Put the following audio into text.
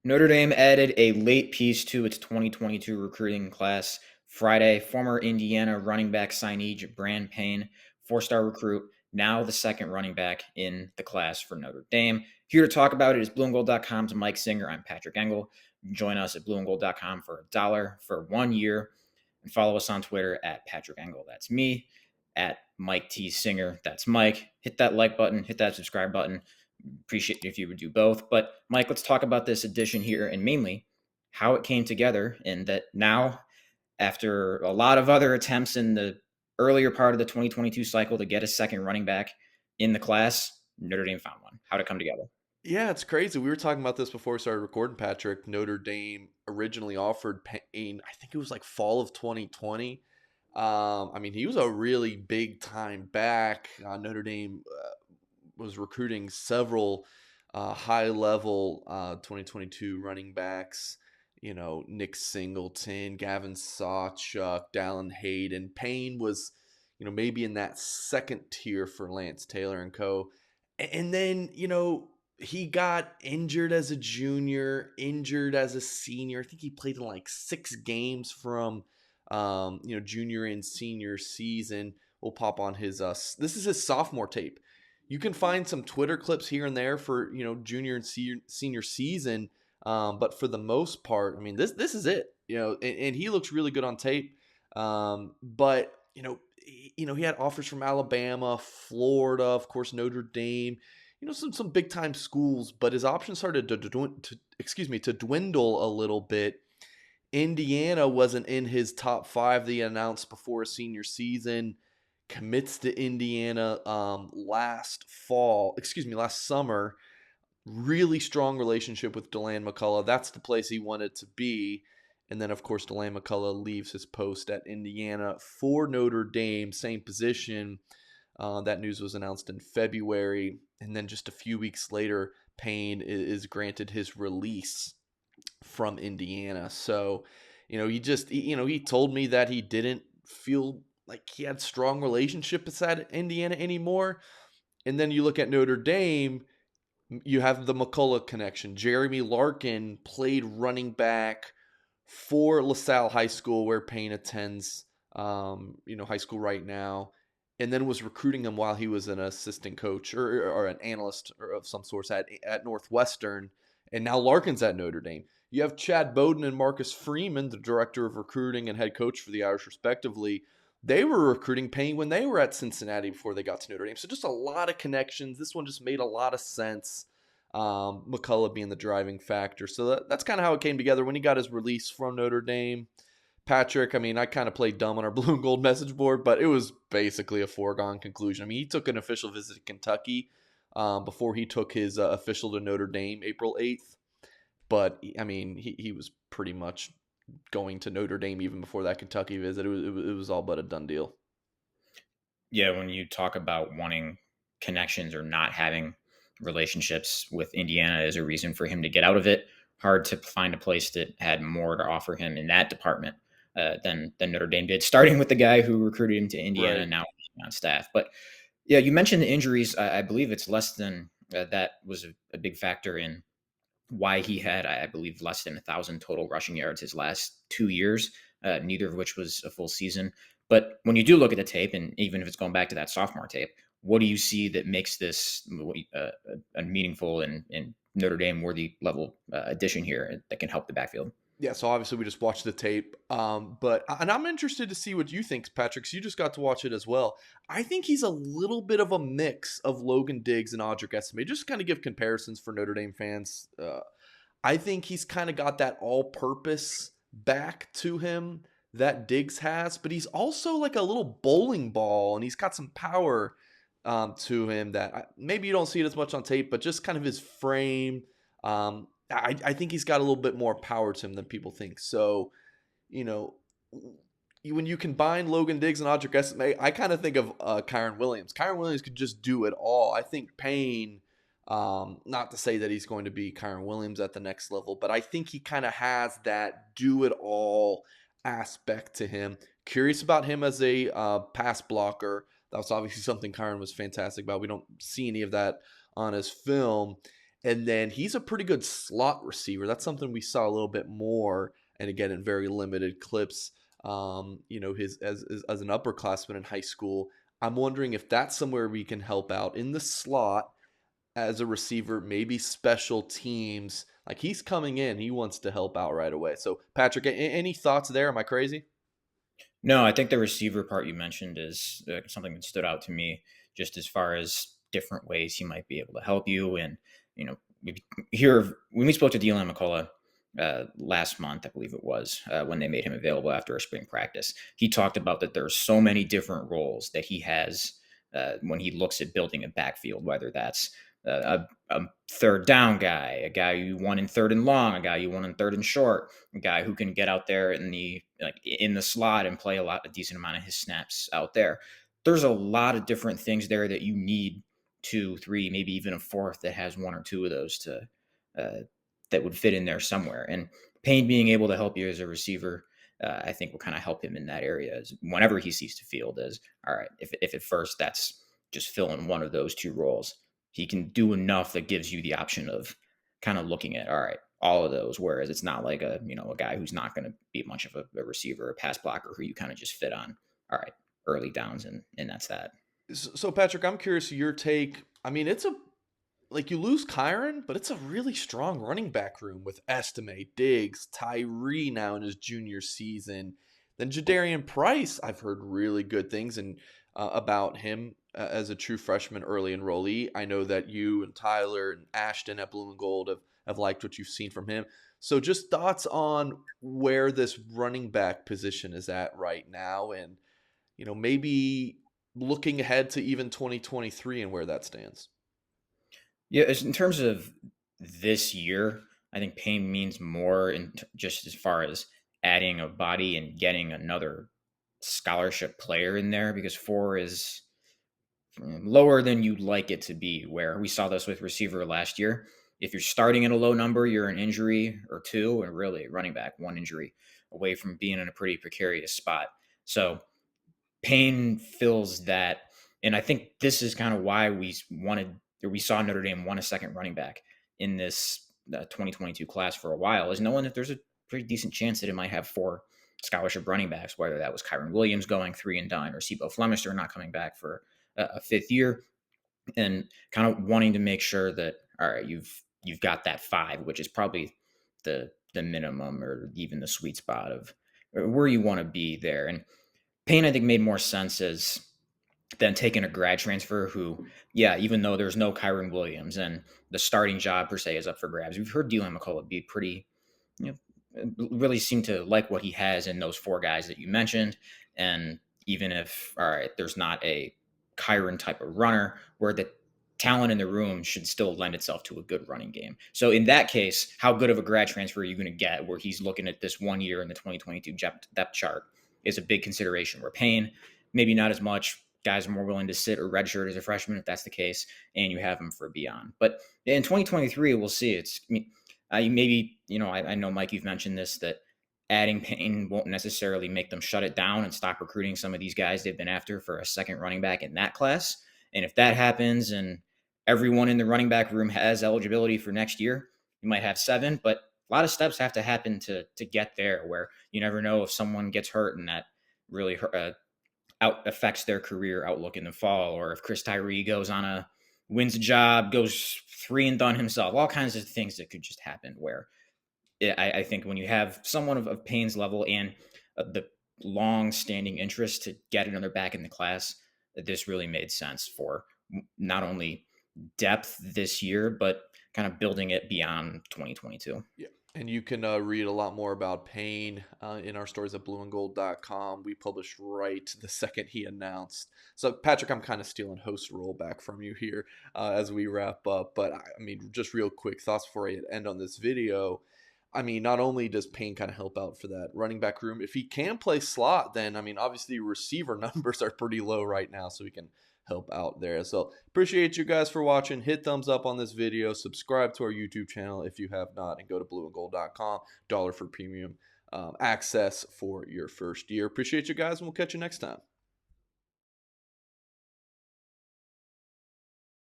Notre Dame added a late piece to its 2022 recruiting class Friday. Former Indiana running back signee Gi'Bran Payne, four-star recruit, now the second running back in the class for Notre Dame. Here to talk about it is blueandgold.com's Mike Singer. I'm Patrick Engel. You can join us at blueandgold.com for $1 for 1 year. And follow us on Twitter at Patrick Engel. That's me. At Mike T. Singer. That's Mike. Hit that like button, hit that subscribe button. Appreciate if you would do both. But Mike, let's talk about this edition here and mainly how it came together. And that now, after a lot of other attempts in the earlier part of the 2022 cycle to get a second running back in the class, Notre Dame found one. How'd it come together? Yeah, it's crazy. We were talking about this before we started recording, Patrick. Notre Dame originally offered Payne, I think it was like fall of 2020. I mean, he was a really big time back. Notre Dame was recruiting several high level 2022 running backs. You know, Nick Singleton, Gavin Sawchuk, Dallin Hayden. Payne was, maybe in that second tier for Lance Taylor and co. And then, he got injured as a junior, injured as a senior. I think he played in like 6 games from, junior and senior season. We'll pop on his, this is his sophomore tape. You can find some Twitter clips here and there for, junior and senior season. But for the most part, I mean, this is it, and he looks really good on tape. But, he had offers from Alabama, Florida, of course, Notre Dame, some big time schools, but his options started to dwindle a little bit. Indiana wasn't in his top 5 that he announced before his senior season. Commits to Indiana last summer. Really strong relationship with Deland McCullough. That's the place he wanted to be. And then, of course, Deland McCullough leaves his post at Indiana for Notre Dame, same position. That news was announced in February. And then just a few weeks later, Payne is granted his release from Indiana. So, he told me that he didn't feel like he had strong relationships at Indiana anymore. And then you look at Notre Dame, you have the McCullough connection. Jeremy Larkin played running back for La Salle High School, where Payne attends, high school right now, and then was recruiting him while he was an assistant coach or an analyst or of some sort at Northwestern. And now Larkin's at Notre Dame. You have Chad Bowden and Marcus Freeman, the director of recruiting and head coach for the Irish, respectively. They were recruiting Payne when they were at Cincinnati before they got to Notre Dame. So just a lot of connections. This one just made a lot of sense. McCullough being the driving factor. So that's kind of how it came together when he got his release from Notre Dame. Patrick, I mean, I kind of played dumb on our blue and gold message board, but it was basically a foregone conclusion. I mean, he took an official visit to Kentucky before he took his official to Notre Dame April 8th. But, I mean, he was pretty much going to Notre Dame even before that Kentucky visit. It was all but a done deal. Yeah, when you talk about wanting connections or not having relationships with Indiana as a reason for him to get out of it, hard to find a place that had more to offer him in that department than Notre Dame did, starting with the guy who recruited him to Indiana Right. and now on staff. But yeah, you mentioned the injuries. I believe it's less than that was a big factor in why he had, I believe, less than 1,000 total rushing yards his last 2 years, neither of which was a full season. But when you do look at the tape, and even if it's going back to that sophomore tape, what do you see that makes this a meaningful and Notre Dame worthy level addition here that can help the backfield? Yeah, so obviously we just watched the tape, and I'm interested to see what you think, Patrick. 'Cause you just got to watch it as well. I think he's a little bit of a mix of Logan Diggs and Audric Estimé. Just kind of give comparisons for Notre Dame fans. I think he's kind of got that all-purpose back to him that Diggs has, but he's also like a little bowling ball, and he's got some power to him that maybe you don't see it as much on tape, but just kind of his frame. I think he's got a little bit more power to him than people think. So, you know, when you combine Logan Diggs and Audric Estimé, I kind of think of Kyron Williams. Kyron Williams could just do it all. I think Payne, not to say that he's going to be Kyron Williams at the next level, but I think he kind of has that do it all aspect to him. Curious about him as a pass blocker. That was obviously something Kyron was fantastic about. We don't see any of that on his film. And then he's a pretty good slot receiver. That's something we saw a little bit more, and again in very limited clips. His as an upperclassman in high school. I'm wondering if that's somewhere we can help out in the slot as a receiver, maybe special teams. Like he's coming in, he wants to help out right away. So Patrick, any thoughts there? Am I crazy? No, I think the receiver part you mentioned is something that stood out to me, just as far as different ways he might be able to help you. And we here when we spoke to Deland McCullough last month, I believe it was, when they made him available after a spring practice, he talked about that there's so many different roles that he has when he looks at building a backfield, whether that's a third down guy, a guy you want in third and long, a guy you want in third and short, a guy who can get out there in the slot and play a decent amount of his snaps out there. There's a lot of different things there that you need two, three, maybe even a fourth that has one or two of those to uh, that would fit in there somewhere. And Payne being able to help you as a receiver, I think will kind of help him in that area. As whenever he sees the field, as all right, if at first that's just filling one of those two roles, he can do enough that gives you the option of kind of looking at all right all of those. Whereas it's not like a guy who's not going to be much of a receiver, a pass blocker who you kind of just fit on. All right, early downs and that's that. So Patrick, I'm curious your take. I mean, it's a like you lose Kyron, but it's a really strong running back room with Estime, Diggs, Tyree now in his junior season. Then Jadarian Price, I've heard really good things about him as a true freshman early enrollee. I know that you and Tyler and Ashton at Blue and Gold have liked what you've seen from him. So just thoughts on where this running back position is at right now, and maybe looking ahead to even 2023 and where that stands. Yeah, in terms of this year, I think Payne means more just as far as adding a body and getting another scholarship player in there because four is lower than you'd like it to be. Where we saw this with receiver last year. If you're starting at a low number, you're an injury or two, and really running back one injury away from being in a pretty precarious spot. So Payne fills that, and I think this is kind of why we saw Notre Dame want a second running back in this 2022 class for a while, is knowing that there's a pretty decent chance that it might have four scholarship running backs, whether that was Kyron Williams going three and done or Sibo Flemister not coming back for a fifth year, and kind of wanting to make sure that all right, you've got that five, which is probably the minimum or even the sweet spot of where you want to be there. And Payne, I think, made more sense as than taking a grad transfer who, yeah, even though there's no Kyron Williams and the starting job per se is up for grabs, we've heard Deland McCullough be pretty, you really seem to like what he has in those four guys that you mentioned. And even if, all right, there's not a Kyron type of runner, where the talent in the room should still lend itself to a good running game. So in that case, how good of a grad transfer are you going to get where he's looking at this 1 year in the 2022 depth chart is a big consideration. Where Payne, maybe not as much. Guys are more willing to sit or redshirt as a freshman if that's the case, and you have him for beyond. But in 2023, we'll see. I know, Mike, you've mentioned this, that adding Payne won't necessarily make them shut it down and stop recruiting some of these guys they've been after for a second running back in that class. And if that happens and everyone in the running back room has eligibility for next year, you might have seven, but a lot of steps have to happen to get there, where you never know if someone gets hurt and that really affects their career outlook in the fall, or if Chris Tyree wins a job, goes three and done himself, all kinds of things that could just happen. Where I think when you have someone of Payne's level and the long-standing interest to get another back in the class, this really made sense for not only depth this year, but kind of building it beyond 2022. Yeah. And you can read a lot more about Payne in our stories at blueandgold.com. We published right the second he announced. So, Patrick, I'm kind of stealing host role back from you here as we wrap up. But, I mean, just real quick thoughts before I end on this video. I mean, not only does Payne kind of help out for that running back room, if he can play slot, then, I mean, obviously receiver numbers are pretty low right now, so he can help out there. So appreciate you guys for watching. Hit thumbs up on this video. Subscribe to our YouTube channel if you have not, and go to blueandgold.com. $1 for premium access for your first year. Appreciate you guys, and we'll catch you next time.